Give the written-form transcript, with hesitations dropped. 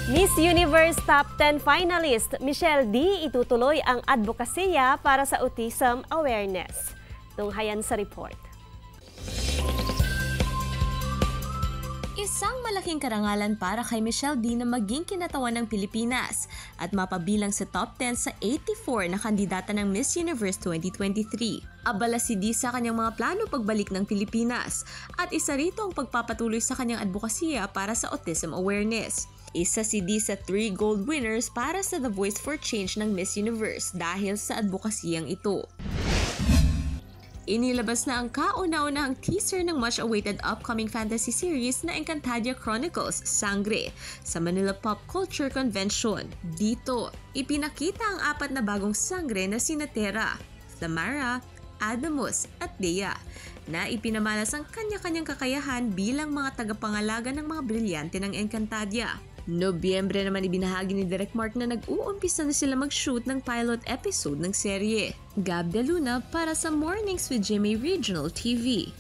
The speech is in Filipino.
Miss Universe Top 10 finalist Michelle D. itutuloy ang advokasya para sa autism awareness. Tunghayan sa report. Isang malaking karangalan para kay Michelle D na maging kinatawan ng Pilipinas at mapabilang sa top 10 sa 84 na kandidata ng Miss Universe 2023. Abala si D sa kanyang mga plano pagbalik ng Pilipinas at isa rito ang pagpapatuloy sa kanyang advokasya para sa autism awareness. Isa si D sa 3 gold winners para sa The Voice for Change ng Miss Universe dahil sa advokasyang ito. Inilabas na ang kauna-unahang teaser ng much-awaited upcoming fantasy series na Encantadia Chronicles, Sangre, sa Manila Pop Culture Convention. Dito, ipinakita ang 4 na bagong sangre na sina Terra, Samara, Adamus at Dea, na ipinamalas ang kanya-kanyang kakayahan bilang mga tagapangalaga ng mga brilyante ng Encantadia. Nobyembre naman ibinahagi ni Direk Mark na nag-uumpisa na sila mag-shoot ng pilot episode ng serye. Gab De Luna para sa Mornings with Jimmy Regional TV.